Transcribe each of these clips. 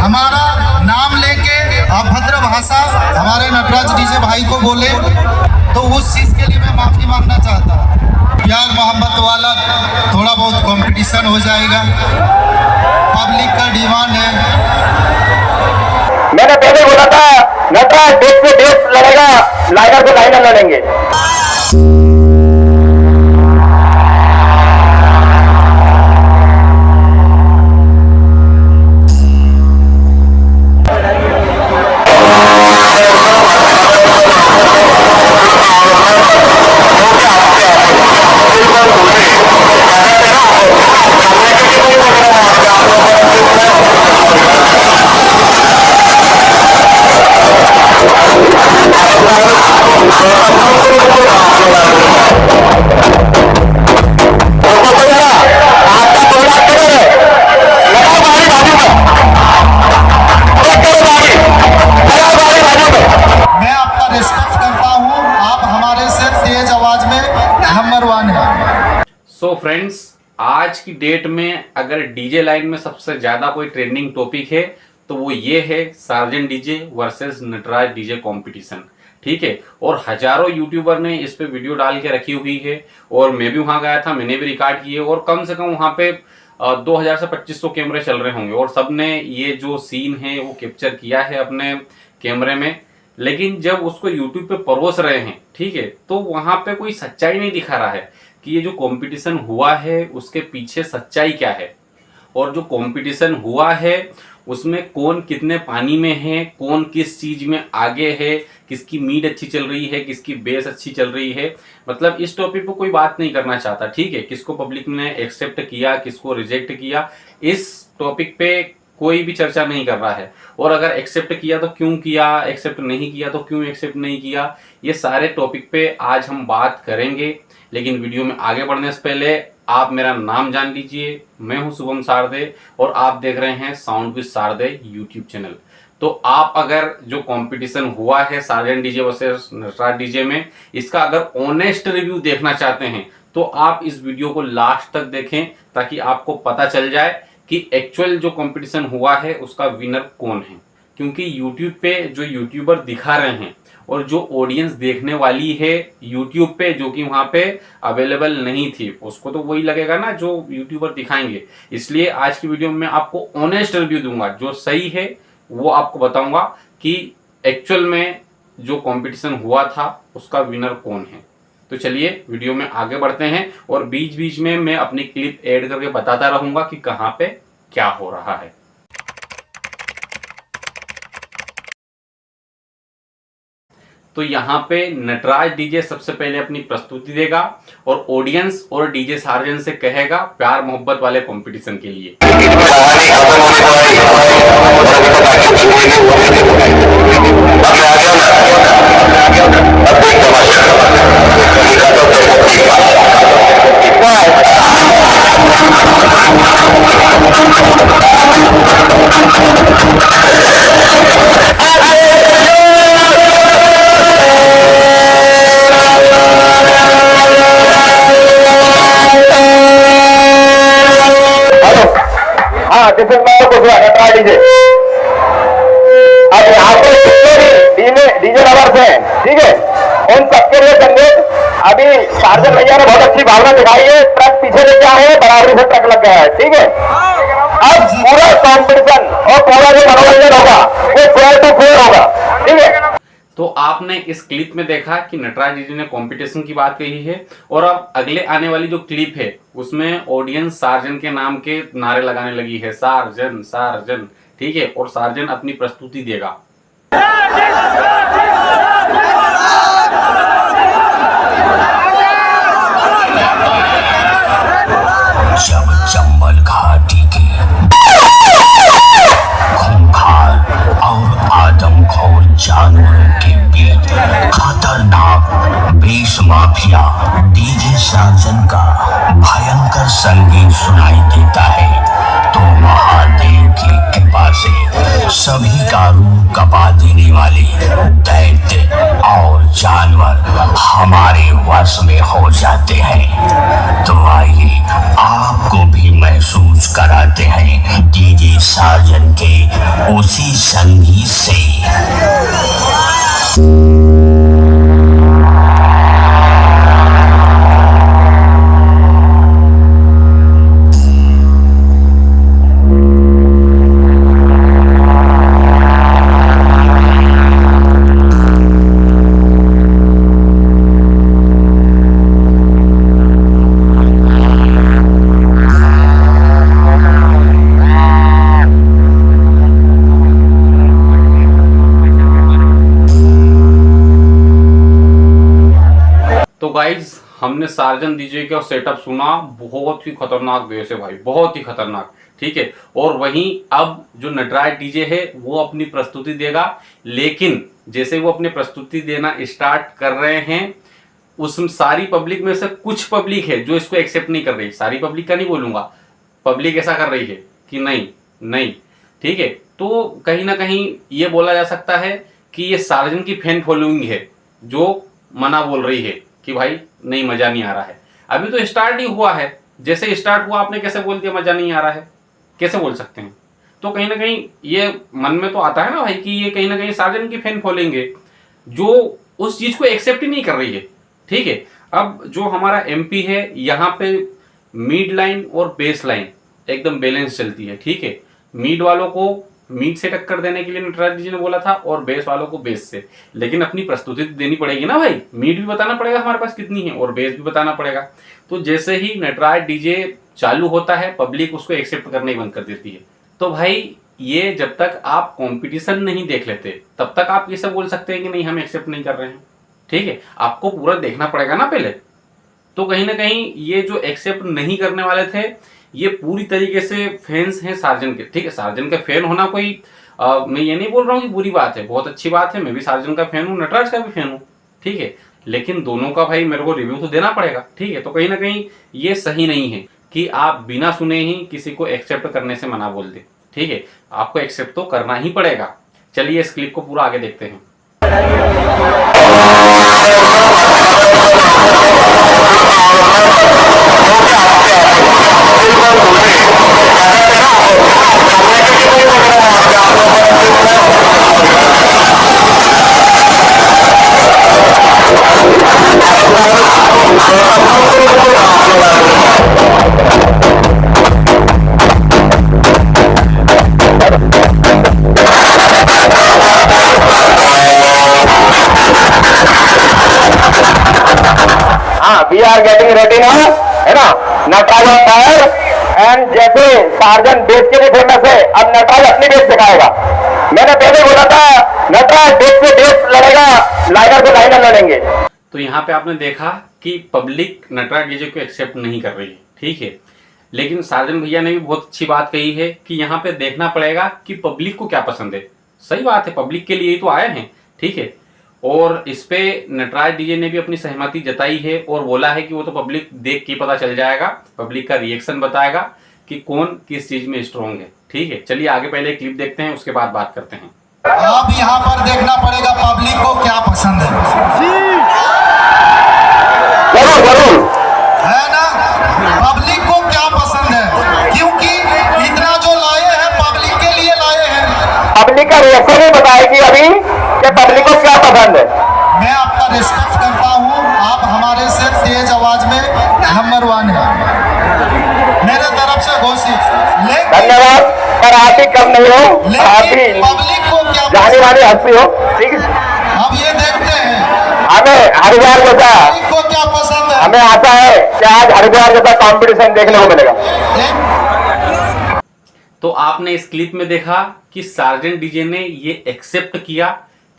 हमारा नाम लेके अभद्र भाषा हमारे नटराज डीजे भाई को बोले तो उस चीज़ के लिए मैं माफ़ी मांगना चाहता हूँ। प्यार मोहब्बत वाला थोड़ा बहुत कंपटीशन हो जाएगा, पब्लिक का डिमांड है। मैंने पहले बोला था नटराज देश से देश लड़ेगा, लाइनर को लाइनर लड़ेंगे। सो फ्रेंड्स, आज की डेट में अगर डीजे लाइन में सबसे ज्यादा कोई ट्रेंडिंग टॉपिक है तो वो ये है Sarjan DJ versus Natraj DJ competition. ठीक है, और हजारों यूट्यूबर ने इस पे वीडियो डाल के रखी हुई है और मैं भी वहां गया था, मैंने भी रिकॉर्ड किए और कम से कम वहां पे 2000 से 2500 कैमरे चल रहे होंगे और सबने ये जो सीन है वो कैप्चर किया है अपने कैमरे में। लेकिन जब उसको यूट्यूब पे परोस रहे हैं, ठीक है, तो वहां पे कोई सच्चाई नहीं दिखा रहा है कि ये जो कंपटीशन हुआ है उसके पीछे सच्चाई क्या है, और जो कंपटीशन हुआ है उसमें कौन कितने पानी में है, कौन किस चीज में आगे है, किसकी मीड अच्छी चल रही है, किसकी बेस अच्छी चल रही है। मतलब इस टॉपिक पे कोई बात नहीं करना चाहता, ठीक है, किसको पब्लिक ने एक्सेप्ट किया, किसको रिजेक्ट किया, इस टॉपिक पे कोई भी चर्चा नहीं कर रहा है। और अगर एक्सेप्ट किया तो क्यों किया, एक्सेप्ट नहीं किया तो क्यों एक्सेप्ट नहीं किया, ये सारे टॉपिक पे आज हम बात करेंगे। लेकिन वीडियो में आगे बढ़ने से पहले आप मेरा नाम जान लीजिए, मैं हूं शुभम सारदे और आप देख रहे हैं sound with Sarde YouTube channel. तो आप अगर जो कंपटीशन हुआ है Sarjan DJ versus Natraj DJ में, इसका अगर ऑनेस्ट रिव्यू देखना चाहते हैं तो आप इस वीडियो को लास्ट तक देखें ताकि आपको पता चल जाए कि एक्चुअल जो कंपटीशन हुआ है उसका विनर कौन है। क्योंकि यूट्यूब पे जो यूट्यूबर दिखा रहे हैं और जो ऑडियंस देखने वाली है यूट्यूब पे, जो कि वहां पे अवेलेबल नहीं थी, उसको तो वही लगेगा ना जो यूट्यूबर दिखाएंगे। इसलिए आज की वीडियो में मैं आपको ऑनेस्ट रिव्यू दूंगा, जो सही है वो आपको बताऊंगा कि एक्चुअल में जो कंपटीशन हुआ था उसका विनर कौन है। तो चलिए वीडियो में आगे बढ़ते हैं और बीच बीच में मैं अपनी क्लिप ऐड करके बताता रहूंगा कि कहाँ पे क्या हो रहा है। तो यहाँ पे नटराज डीजे सबसे पहले अपनी प्रस्तुति देगा और ऑडियंस और डीजे सार्जन से कहेगा प्यार मोहब्बत वाले कंपटीशन के लिए। नटराज डीजे अब यहाँ पे डीजे लवर्स हैं, ठीक है, उन सबके लिए संदेश। अभी सार्जन भैया ने बहुत अच्छी भावना दिखाई है, ट्रक पीछे लेके आए हैं, बराबरी से ट्रक लग गया है, ठीक है। अब पूरा कॉम्पिटिशन और पूरा जो मनोरंजन होगा वो फेयर टू फेयर होगा, ठीक है। तो आपने इस क्लिप में देखा कि नटराज जी ने कंपटीशन की बात कही है और अब अगले आने वाली जो क्लिप है उसमें ऑडियंस सार्जन के नाम के नारे लगाने लगी है, सार्जन सार्जन, ठीक है, और सार्जन अपनी प्रस्तुति देगा। जब चंबल घाटी के खूंखार और आदमखोर जानवरों के बीच खतरनाक बेस माफिया डीजे सार्जन का भयंकर संगीत सुनाई देता है तो महादेव की कृपा से सभी का रूह कपा देने वाले दैत्य और जानवर हमारे वश में हो जाते हैं। तो आइए आपको भी महसूस कराते हैं डीजे सार्जन के उस संगी से। तो गाइज हमने सार्जन डीजे का सेटअप सुना, बहुत ही खतरनाक बेस है भाई, बहुत ही खतरनाक। ठीक है, और वहीं अब जो नटराज डीजे है वो अपनी प्रस्तुति देगा, लेकिन जैसे वो अपनी प्रस्तुति देना स्टार्ट कर रहे हैं, उस सारी पब्लिक में से कुछ पब्लिक है जो इसको एक्सेप्ट नहीं कर रही। सारी पब्लिक का नहीं बोलूंगा, पब्लिक ऐसा कर रही है कि नहीं नहीं। ठीक है, तो कहीं ना कहीं ये बोला जा सकता है कि ये सार्जन की फैन फॉलोइंग है जो मना बोल रही है कि भाई नहीं, मजा नहीं आ रहा है। अभी तो स्टार्ट ही हुआ है, जैसे स्टार्ट हुआ आपने कैसे बोल दिया मजा नहीं आ रहा है, कैसे बोल सकते हैं? तो कहीं ना कहीं ये मन में तो आता है ना भाई कि ये कहीं ना कहीं सार्जन की फैन फॉलोइंग है जो उस चीज को एक्सेप्ट ही नहीं कर रही है। ठीक है, अब जो हमारा एमपी है यहाँ पे मिड लाइन और बेस लाइन एकदम बैलेंस चलती है। ठीक है, मिड वालों को मीट से टक्कर देने के लिए नटराज जी ने बोला था और बेस वालों को बेस से, लेकिन अपनी प्रस्तुति देनी पड़ेगी ना भाई, मीट भी बताना पड़ेगा हमारे पास कितनी है और बेस भी बताना पड़ेगा। तो जैसे ही नटराज डीजे चालू होता है पब्लिक उसको एक्सेप्ट करना ही बंद कर देती है। तो भाई ये जब तक आप कंपटीशन नहीं देख लेते तब तक आप ये सब बोल सकते हैं कि नहीं हम एक्सेप्ट नहीं कर रहे हैं। ठीक है, आपको पूरा देखना पड़ेगा ना पहले। तो कहीं ना कहीं ये जो एक्सेप्ट नहीं करने वाले थे ये पूरी तरीके से फैंस हैं सार्जन के। ठीक है, सार्जन का फैन होना कोई मैं ये नहीं बोल रहा हूँ कि बुरी बात है, बहुत अच्छी बात है। मैं भी सार्जन का फैन हूँ, नटराज का भी फैन हूँ। ठीक है, लेकिन दोनों का भाई मेरे को रिव्यू तो देना पड़ेगा। ठीक है, तो कहीं ना कहीं ये सही नहीं है कि आप बिना सुने ही किसी को एक्सेप्ट करने से मना बोल दे। ठीक है, आपको एक्सेप्ट तो करना ही पड़ेगा। चलिए इस क्लिप को पूरा आगे देखते हैं। वी आर गेटिंग रेडी ना, है ना। नटराज ऑन फायर एंड जैसे सार्जन बेस के लिए फेमस है, अब नटराज अपनी बेस दिखाएगा। मैंने पहले बोला था नटराज बेस से बेस लड़ेगा, लाइनर से लाइनर लड़ेंगे। तो यहाँ पे आपने देखा कि पब्लिक नटराज डीजे को एक्सेप्ट नहीं कर रही है। ठीक है, लेकिन सार्जन भैया ने भी बहुत अच्छी बात कही है कि यहाँ पे देखना पड़ेगा कि पब्लिक को क्या पसंद है। सही बात है, पब्लिक के लिए ही तो आए हैं। ठीक है, और इस पे नटराज डीजे ने भी अपनी सहमति जताई है और बोला है कि वो तो पब्लिक देख के पता चल जाएगा, पब्लिक का रिएक्शन बताएगा कि कौन किस चीज में स्ट्रॉन्ग है। ठीक है, चलिए आगे पहले क्लिप देखते हैं, उसके बाद बात करते हैं। अब यहाँ पर देखना पड़ेगा पब्लिक को क्या पसंद है। जरूर जरूर है ना, पब्लिक को क्या पसंद है, क्योंकि इतना जो लाए हैं पब्लिक के लिए लाए हैं। पब्लिक का रिएक्शन ही बताएगी अभी कि पब्लिक को क्या पसंद है। मैं आपका रिस्पेक्ट करता हूँ, आप हमारे से तेज आवाज में नंबर 1 है, मेरे तरफ से घोषित। लेकिन धन्यवाद, पर आप ही कम नहीं हो, आप ही पब्लिक को क्या जाने वाली हस्ती हो। ठीक है, अब ये देखते हैं हमें हरिद्वार जैसा, पब्लिक को क्या पसंद है। हमें आशा है कि आज हरिद्वार जैसा कंपटीशन देखने को मिलेगा। तो आपने इस क्लिप में देखा कि सार्जन डीजे ने ये एक्सेप्ट किया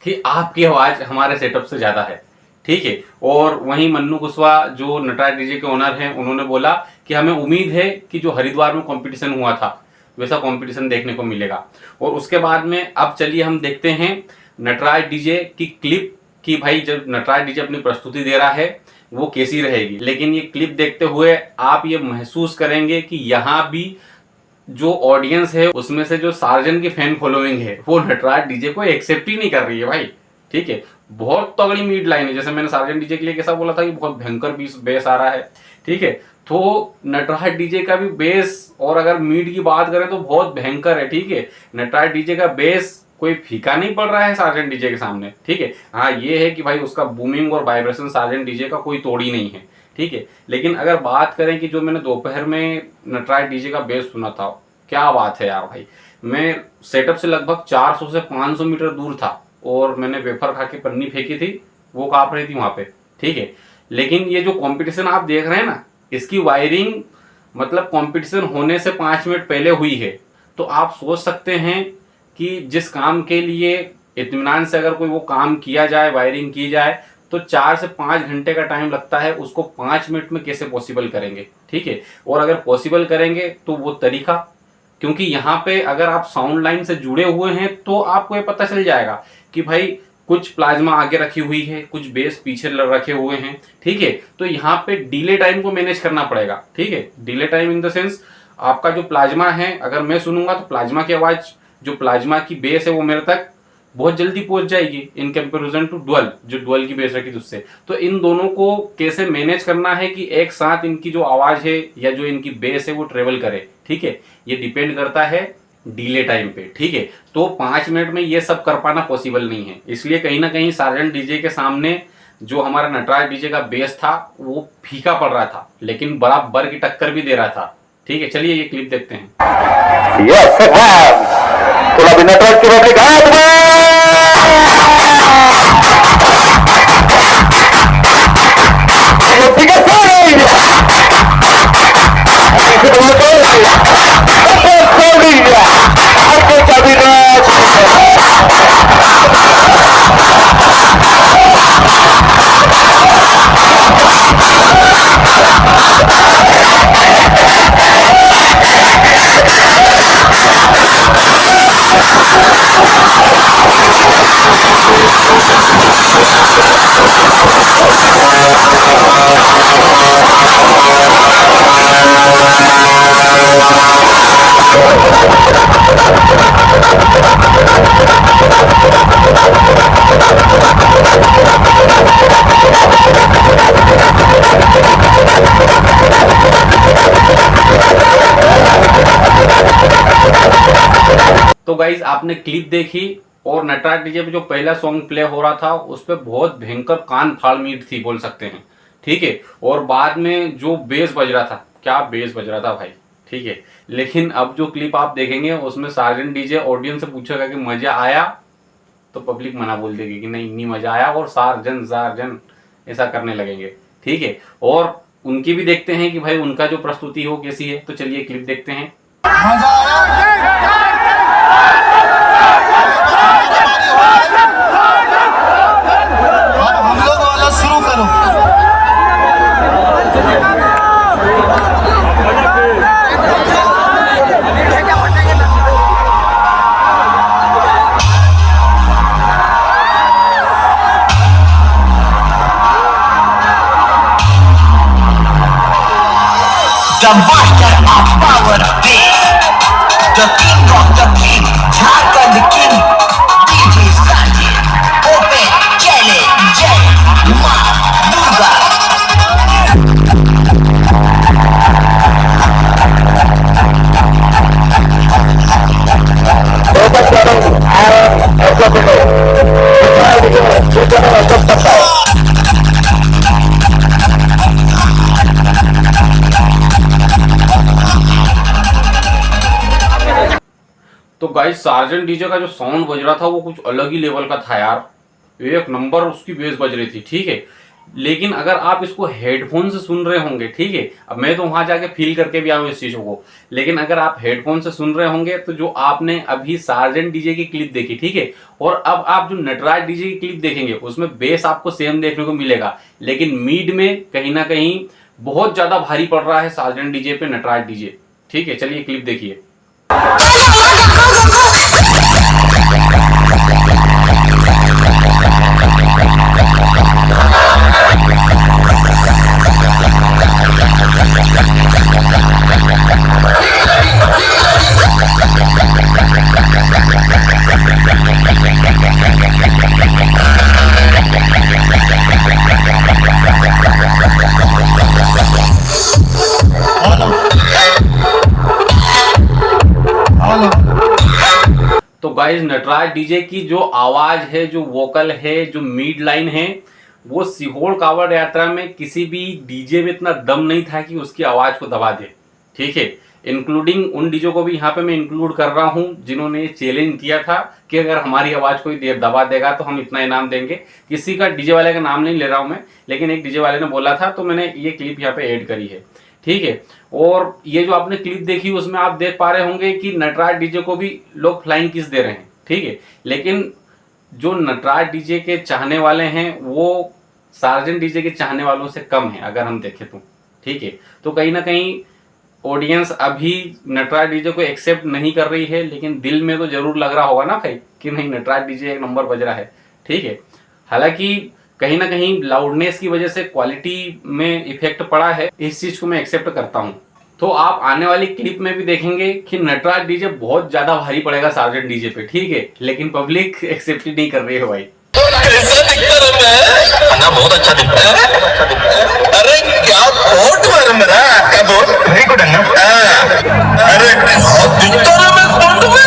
कि आपकी आवाज हमारे सेटअप से ज्यादा है। ठीक है, और वहीं मन्नू कुशवाहा जो नटराज डीजे के ओनर हैं उन्होंने बोला कि हमें उम्मीद है कि जो हरिद्वार में कंपटीशन हुआ था वैसा कंपटीशन देखने को मिलेगा। और उसके बाद में अब चलिए हम देखते हैं नटराज डीजे की क्लिप कि भाई जब नटराज डीजे अपनी प्रस्तुति दे रहा है वो कैसी रहेगी। लेकिन ये क्लिप देखते हुए आप ये महसूस करेंगे कि यहाँ भी जो ऑडियंस है उसमें से जो सार्जन की फैन फॉलोइंग है वो नटराज डीजे को एक्सेप्ट ही नहीं कर रही है भाई। ठीक है, बहुत तगड़ी मिड लाइन है, जैसे मैंने सार्जन डीजे के लिए कैसा बोला था कि बहुत भयंकर बेस आ रहा है। ठीक है, तो नटराज डीजे का भी बेस, और अगर मीड की बात करें तो बहुत भयंकर है। ठीक है, नटराज डीजे का बेस कोई फीका नहीं पड़ रहा है सार्जेंट डीजे के सामने। ठीक है, हाँ ये है कि भाई उसका बूमिंग और वाइब्रेशन सार्जेंट डीजे का कोई तोड़ ही नहीं है। ठीक है, लेकिन अगर बात करें कि जो मैंने दोपहर में नटराज डीजे का बेस सुना था, क्या बात है यार भाई। मैं सेटअप से लगभग 400 से 500 मीटर दूर था और मैंने वेफर खा के पन्नी फेंकी थी, वो काँप रही थी वहाँ पे। ठीक है, लेकिन ये जो कंपटीशन आप देख रहे हैं ना, इसकी वायरिंग मतलब कंपटीशन होने से 5 मिनट पहले हुई है। तो आप सोच सकते हैं कि जिस काम के लिए इत्मीनान से अगर कोई वो काम किया जाए, वायरिंग की जाए, तो 4 से 5 घंटे का टाइम लगता है, उसको 5 मिनट में कैसे पॉसिबल करेंगे। ठीक है, और अगर पॉसिबल करेंगे तो वो तरीका, क्योंकि यहाँ पे अगर आप साउंड लाइन से जुड़े हुए हैं तो आपको ये पता चल जाएगा कि भाई कुछ प्लाज्मा आगे रखी हुई है, कुछ बेस पीछे रखे हुए हैं। ठीक है, तो यहाँ पे डिले टाइम को मैनेज करना पड़ेगा। ठीक है, delay time in the sense आपका जो प्लाज्मा है, अगर मैं सुनूंगा तो प्लाज्मा की आवाज, जो प्लाज्मा की बेस है वो मेरे तक बहुत जल्दी पहुंच जाएगी इन कंपैरिजन टू डुअल, जो डुअल की बेस रखी थी उससे। तो इन दोनों को कैसे मैनेज करना है कि एक साथ इनकी जो आवाज है या जो इनकी बेस है वो ट्रेवल करे। ठीक है, ये डिपेंड करता है डिले टाइम पे। ठीक है, तो 5 मिनट में ये सब कर पाना पॉसिबल नहीं है, इसलिए कहीं ना कहीं सार्जेंट डीजे के सामने जो हमारा नटराज डीजे का बेस था वो फीका पड़ रहा था, लेकिन बराबर की टक्कर भी दे रहा था। ठीक है, चलिए ये क्लिप देखते हैं। यस तो अभी नटराज की पब्लिक हाथ में ठीक है तो गाइज आपने क्लिप देखी और नटराज डीजे पे जो पहला सॉन्ग प्ले हो रहा था उस पर बहुत भयंकर कान फाड़ मीट थी बोल सकते हैं। ठीक है, और बाद में जो बेस बज रहा था, क्या बेस बज रहा था भाई। ठीक है, लेकिन अब जो क्लिप आप देखेंगे उसमें सार्जेंट डीजे ऑडियंस से पूछेगा कि मजा आया, तो पब्लिक मना बोल देगी कि नहीं मजा आया, और सार्जन ऐसा करने लगेंगे। ठीक है, और उनकी भी देखते हैं कि भाई उनका जो प्रस्तुति हो कैसी है। तो चलिए क्लिप देखते हैं। मजा आया। अब हम लोग वाला शुरू करो। The master of power bass, the king of the king, Jharkhand king, DJ Sarjan, open challenge, Jai Maa Durga. तो गाइस सार्जेंट डीजे का जो साउंड बज रहा था वो कुछ अलग ही लेवल का था यार, एक नंबर उसकी बेस बज रही थी। ठीक है, लेकिन अगर आप इसको हेडफोन से सुन रहे होंगे, ठीक है, अब मैं तो वहां जाके फील करके भी आऊँ इस चीजों को, लेकिन अगर आप हेडफोन से सुन रहे होंगे तो जो आपने अभी सार्जेंट डीजे की क्लिप देखी, ठीक है, और अब आप जो नटराज डीजे की क्लिप देखेंगे उसमें बेस आपको सेम देखने को मिलेगा, लेकिन मीड में कहीं ना कहीं बहुत ज्यादा भारी पड़ रहा है सार्जेंट डीजे पे नटराज डीजे। ठीक है, चलिए क्लिप देखिए। नटराज डीजे की जो आवाज है, जो वोकल है, जो मिड लाइन है, वो सीहोर कावड़ यात्रा में किसी भी डीजे में इतना दम नहीं था कि उसकी आवाज को दबा दे। ठीक है, इंक्लूडिंग उन डीजे को भी यहाँ पे मैं इंक्लूड कर रहा हूँ जिन्होंने ये चैलेंज किया था कि अगर हमारी आवाज कोई दबा देगा तो हम इतना इनाम देंगे। किसी का डीजे वाले का नाम नहीं ले रहा हूँ मैं, लेकिन एक डीजे वाले ने बोला था तो मैंने ये क्लिप यहाँ पे ऐड करी है। ठीक है, और ये जो आपने क्लिप देखी उसमें आप देख पा रहे होंगे कि नटराज डीजे को भी लोग फ्लाइंग किस दे रहे हैं। ठीक है, लेकिन जो नटराज डीजे के चाहने वाले हैं वो सार्जन डीजे के चाहने वालों से कम है अगर हम देखें तो। ठीक है, तो कहीं ना कहीं ऑडियंस अभी नटराज डीजे को एक्सेप्ट नहीं कर रही है, लेकिन दिल में तो जरूर लग रहा होगा ना भाई कि नहीं, नटराज डीजे एक नंबर बज रहा है। ठीक है, हालांकि कहीं ना कहीं लाउडनेस की वजह से क्वालिटी में इफेक्ट पड़ा है, इस चीज को मैं एक्सेप्ट करता हूं। तो आप आने वाली क्लिप में भी देखेंगे कि नटराज डीजे बहुत ज्यादा भारी पड़ेगा सार्जन डीजे पे। ठीक है, लेकिन पब्लिक एक्सेप्ट नहीं कर रही है भाई। कैसा दिखता है मैं? ना बहुत अच्छा दिखता है। अरे क्या बोट मार मेरा, क्या बोट? वेरी गुड अन्ना। अरे बहुत दिखता है मैं स्पॉट में।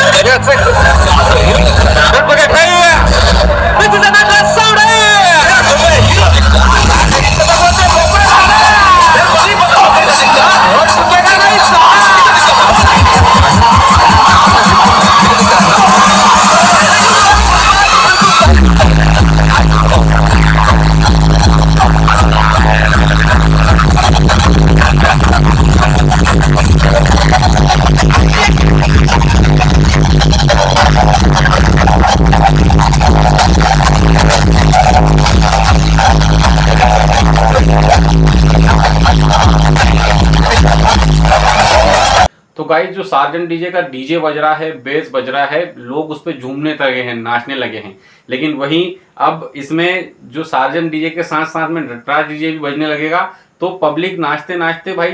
तो गाइस, जो सार्जन डीजे का डीजे बज रहा है, बेस बज रहा है, लोग उस पर झूमने लगे हैं, नाचने लगे हैं। लेकिन वहीं अब इसमें जो सार्जन डीजे के साथ साथ में नटराज डीजे भी बजने लगेगा तो पब्लिक नाचते नाचते भाई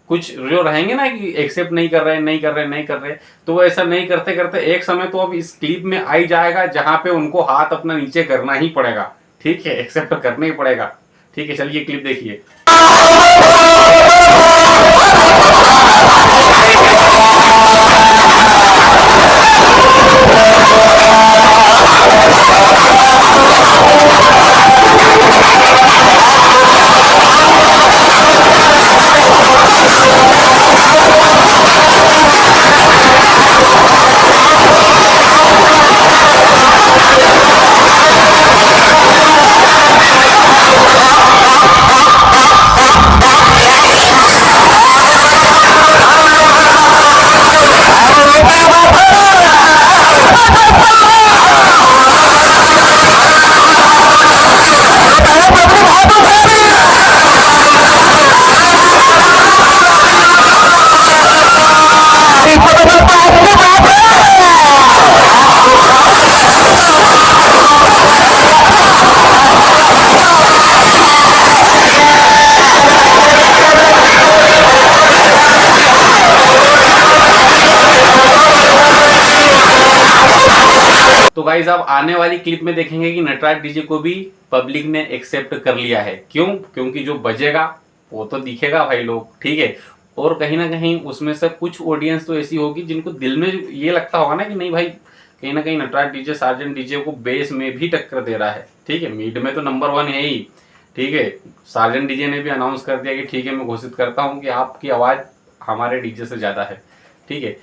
कुछ जो रहेंगे ना कि एक्सेप्ट नहीं कर रहे, तो वो ऐसा नहीं करते करते एक समय तो अब इस क्लिप में आ ही जाएगा जहां पे उनको हाथ अपना नीचे करना ही पड़ेगा। ठीक है, एक्सेप्ट करना ही पड़ेगा। ठीक है, चलिए क्लिप देखिए। तो गाइस, आप आने वाली क्लिप में देखेंगे कि नटराज डीजे को भी पब्लिक ने एक्सेप्ट कर लिया है। क्यों? क्योंकि जो बजेगा वो तो दिखेगा भाई लोग। ठीक है, और कहीं ना कहीं उसमें से कुछ ऑडियंस तो ऐसी होगी जिनको दिल में ये लगता होगा ना कि नहीं भाई, कहीं ना कहीं नटराज डीजे सार्जन डीजे को बेस में भी टक्कर दे रहा है। ठीक है, मीड में तो नंबर 1 है ही। ठीक है, सार्जन डीजे ने भी अनाउंस कर दिया कि ठीक है, मैं घोषित करता हूँ कि आपकी आवाज हमारे डीजे से ज्यादा है। ठीक है।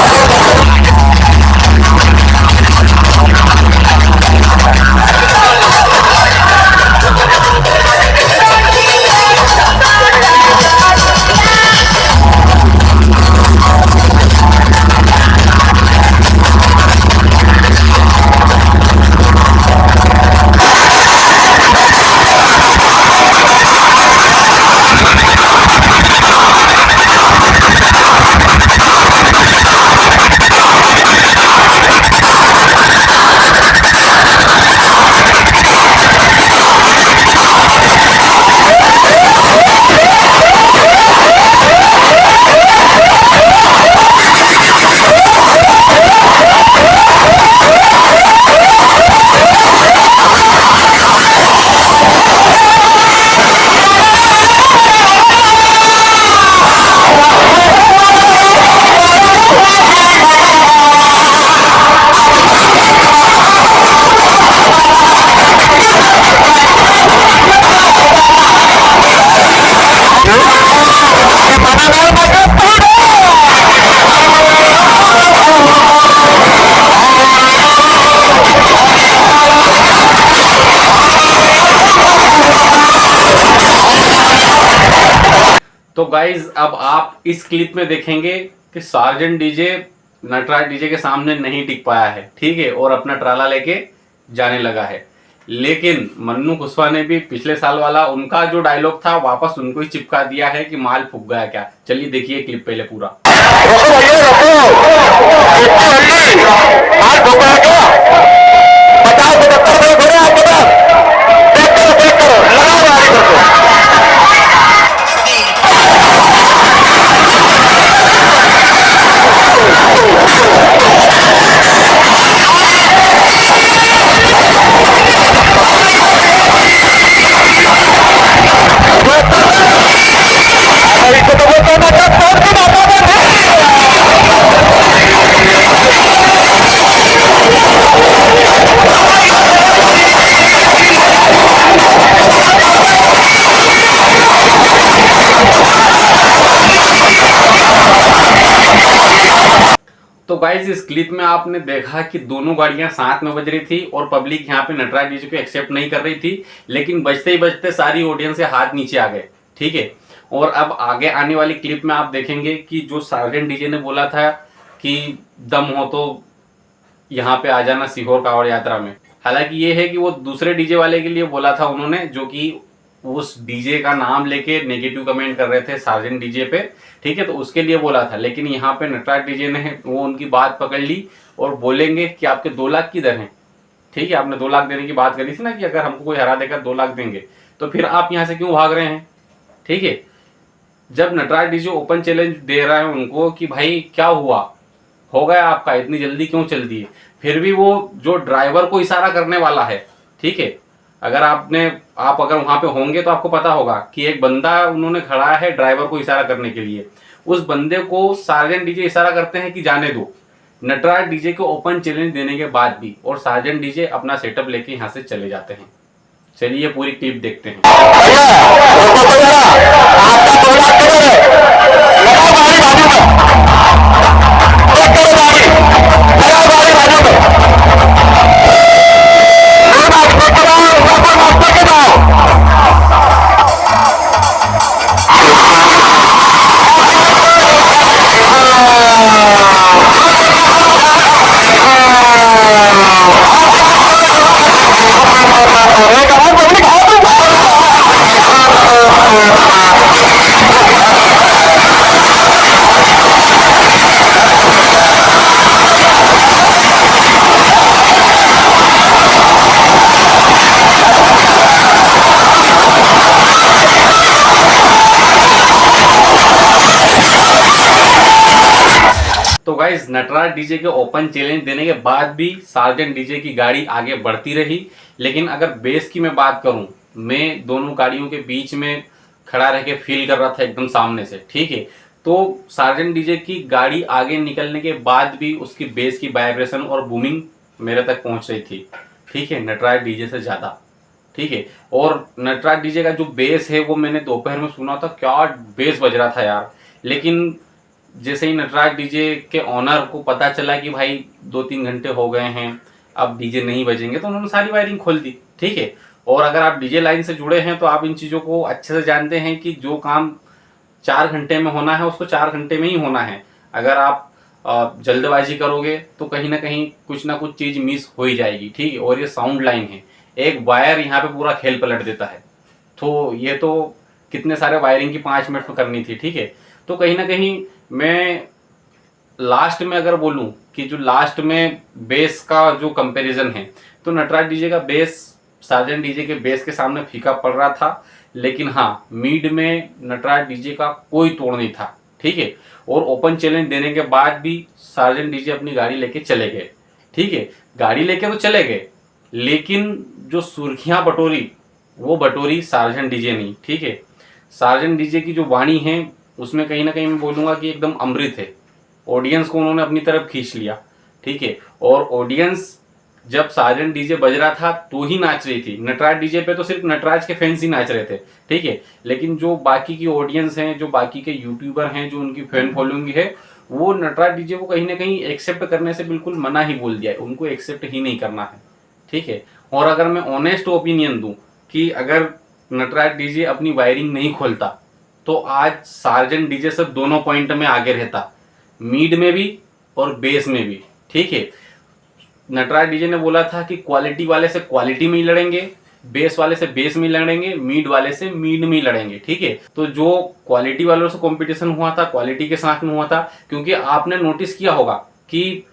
तो गाइज अब आप इस क्लिप में देखेंगे कि सार्जेंट डीजे नटराज डीजे के सामने नहीं टिक पाया है, ठीक है, और अपना ट्राला लेके जाने लगा है। लेकिन मन्नू कुशवाहा ने भी पिछले साल वाला उनका जो डायलॉग था वापस उनको ही चिपका दिया है कि माल फूक गया क्या। चलिए देखिए क्लिप पहले पूरा। तो गाइज इस क्लिप में आपने देखा कि दोनों गाड़ियां साथ में बज रही थी और पब्लिक यहाँ पे नटराज डीजे को एक्सेप्ट नहीं कर रही थी, लेकिन बजते ही बजते सारी ऑडियंस से हाथ नीचे आ गए, ठीक है। और अब आगे आने वाली क्लिप में आप देखेंगे कि जो सार्जेंट डीजे ने बोला था कि दम हो तो यहाँ पे आ जाना सीहोर कांवड़ यात्रा में, हालांकि ये है कि वो दूसरे डीजे वाले के लिए बोला था उन्होंने, जो कि उस डीजे का नाम लेके नेगेटिव कमेंट कर रहे थे सार्जेंट डीजे पे, ठीक है, तो उसके लिए बोला था। लेकिन यहाँ पे नटराज डीजे ने वो उनकी बात पकड़ ली और बोलेंगे कि आपके 2 लाख किधर हैं, ठीक है, आपने 2 लाख देने की बात करी थी ना कि अगर हमको कोई हरा देकर 2 लाख देंगे, तो फिर आप यहाँ से क्यों भाग रहे हैं, ठीक है। जब नटराज डीजे ओपन चैलेंज दे रहा है उनको कि भाई क्या हुआ, हो गया आपका, इतनी जल्दी क्यों चल दी है, फिर भी वो जो ड्राइवर को इशारा करने वाला है, ठीक है, अगर आप अगर वहां पे होंगे तो आपको पता होगा कि एक बंदा उन्होंने खड़ा है ड्राइवर को इशारा करने के लिए, उस बंदे को सार्जेंट डीजे इशारा करते हैं कि जाने दो, नटराज डीजे को ओपन चैलेंज देने के बाद भी, और सार्जेंट डीजे अपना सेटअप लेके यहाँ से चले जाते हैं। चलिए पूरी क्लिप देखते हैं। तो गाइस नटराज डीजे के ओपन चैलेंज देने के बाद भी सार्जेंट डीजे की गाड़ी आगे बढ़ती रही। लेकिन अगर बेस की मैं बात करूं, मैं दोनों गाड़ियों के बीच में खड़ा रह के फील कर रहा था एकदम सामने से, ठीक है। तो सार्जेंट डीजे की गाड़ी आगे निकलने के बाद भी उसकी बेस की वाइब्रेशन और बूमिंग मेरे तक पहुंच रही थी, ठीक है, नटराज डीजे से ज़्यादा, ठीक है। और नटराज डीजे का जो बेस है वो मैंने दोपहर में सुना था, क्या बेस बज रहा था यार। लेकिन जैसे ही नटराज डीजे के ऑनर को पता चला कि भाई 2-3 घंटे हो गए हैं, अब डीजे नहीं बजेंगे, तो उन्होंने सारी वायरिंग खोल दी, ठीक है। और अगर आप डीजे लाइन से जुड़े हैं तो आप इन चीज़ों को अच्छे से जानते हैं कि जो काम 4 घंटे में होना है उसको 4 घंटे में ही होना है। अगर आप जल्दबाजी करोगे तो कहीं ना कहीं कुछ ना कुछ चीज़ मिस हो ही जाएगी, ठीक है। और ये साउंड लाइन है, एक वायर यहाँ पे पूरा खेल पलट देता है। तो ये तो कितने सारे वायरिंग की 5 मिनट में करनी थी, ठीक है। तो कहीं ना कहीं मैं लास्ट में अगर बोलूं कि जो लास्ट में बेस का जो कंपैरिजन है, तो नटराज डीजे का बेस सार्जेंट डीजे के बेस के सामने फीका पड़ रहा था। लेकिन हाँ, मिड में नटराज डीजे का कोई तोड़ नहीं था, ठीक है। और ओपन चैलेंज देने के बाद भी सार्जेंट डीजे अपनी गाड़ी लेके चले गए, ठीक है। गाड़ी लेके तो चले गए, लेकिन जो सुर्खियां बटोरी वो बटोरी सार्जेंट डीजे नहीं, ठीक है। सार्जेंट डीजे की जो वाणी है उसमें कहीं ना कहीं मैं बोलूँगा कि एकदम अमृत है। ऑडियंस को उन्होंने अपनी तरफ खींच लिया, ठीक है। और ऑडियंस जब सार्जेंट डीजे बज रहा था तो ही नाच रही थी। नटराज डीजे पे तो सिर्फ नटराज के फैंस ही नाच रहे थे, ठीक है। लेकिन जो बाकी की ऑडियंस हैं, जो बाकी के यूट्यूबर हैं, जो उनकी फैन फॉलोइंग है, वो नटराज डीजे को कहीं ना कहीं एक्सेप्ट करने से बिल्कुल मना ही बोल दिया है, उनको एक्सेप्ट ही नहीं करना है, ठीक है। और अगर मैं ऑनेस्ट ओपिनियन दूं कि अगर नटराज डीजे अपनी वायरिंग नहीं खोलता तो आज सार्जन डीजे सब दोनों पॉइंट में आगे रहता, मीड में भी और बेस में भी। ठीक है, नटराज डीजे ने बोला था कि क्वालिटी वाले से क्वालिटी में ही लड़ेंगे, बेस वाले से बेस में लड़ेंगे, मीड वाले से मीड में लड़ेंगे। ठीक है, तो जो क्वालिटी वालों से कंपटीशन हुआ था, क्वालिटी के साथ में हुआ था, क्योंकि आपने नोटिस किया होगा कि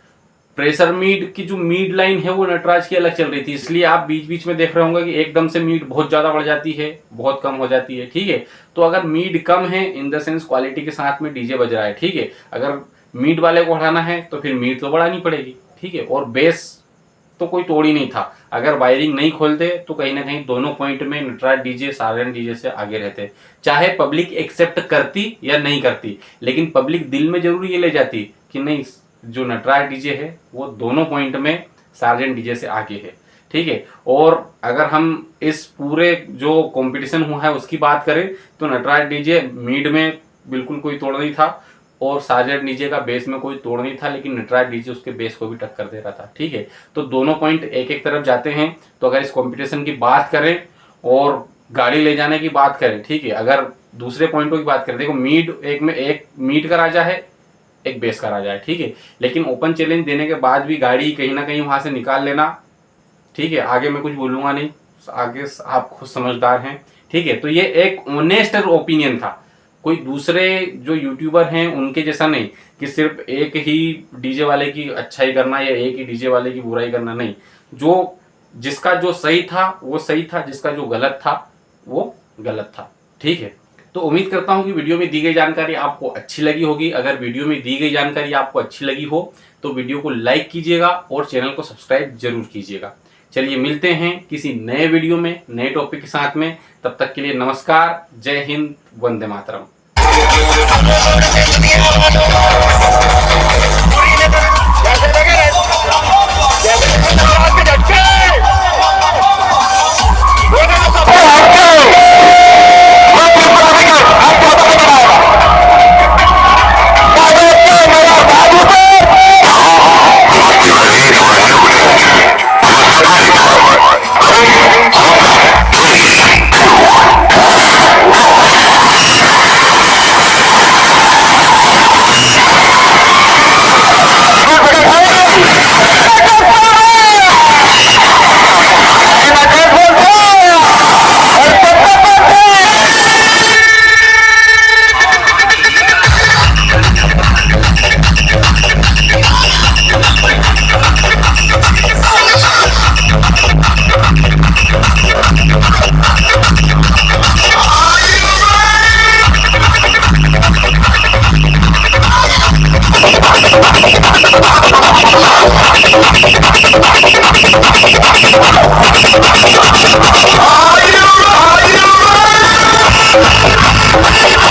प्रेशर मीड की जो मीड लाइन है वो नटराज की अलग चल रही थी, इसलिए आप बीच बीच में देख रहे होंगे कि एकदम से मीड बहुत ज्यादा बढ़ जाती है, बहुत कम हो जाती है। ठीक है, तो अगर मीड कम है इन द सेंस क्वालिटी के साथ में डीजे बज रहा है, ठीक है, अगर मीड वाले को बढ़ाना है तो फिर मीड तो बढ़ानी पड़ेगी। ठीक है, और बेस तो कोई तोड़ ही नहीं था, अगर वायरिंग नहीं खोलते तो कहीं ना कहीं दोनों पॉइंट में नटराज डीजे सार्जन डीजे से आगे रहते, चाहे पब्लिक एक्सेप्ट करती या नहीं करती, लेकिन पब्लिक दिल में जरूर ये ले जाती कि नहीं, जो नटराज डीजे है वो दोनों पॉइंट में सार्जन डीजे से आगे है। ठीक है, और अगर हम इस पूरे जो कंपटीशन हुआ है उसकी बात करें तो नटराज डीजे मीड में बिल्कुल कोई तोड़ नहीं था और सार्जन डीजे का बेस में कोई तोड़ नहीं था, लेकिन नटराज डीजे उसके बेस को भी टक्कर दे रहा था। ठीक है, तो दोनों पॉइंट एक एक तरफ जाते हैं। तो अगर इस कंपटीशन की बात करें और गाड़ी ले जाने की बात करें, ठीक है, अगर दूसरे पॉइंटों की बात करें, देखो मीड एक मीड का राजा है, एक बेस का राजा है। ठीक है, लेकिन ओपन चैलेंज देने के बाद भी गाड़ी कहीं ना कहीं वहां से निकाल लेना। ठीक है, आगे मैं कुछ बोलूंगा नहीं, आगे आप खुद समझदार हैं। ठीक है, तो ये एक ऑनेस्ट ओपिनियन था, कोई दूसरे जो यूट्यूबर हैं उनके जैसा नहीं कि सिर्फ एक ही डीजे वाले की अच्छाई करना या एक ही डीजे वाले की बुराई करना, नहीं, जो जिसका जो सही था वो सही था, जिसका जो गलत था वो गलत था। ठीक है, तो उम्मीद करता हूं कि वीडियो में दी गई जानकारी आपको अच्छी लगी होगी। अगर वीडियो में दी गई जानकारी आपको अच्छी लगी हो तो वीडियो को लाइक कीजिएगा और चैनल को सब्सक्राइब जरूर कीजिएगा। चलिए मिलते हैं किसी नए वीडियो में नए टॉपिक के साथ में, तब तक के लिए नमस्कार, जय हिंद, वंदे मातरम। Are you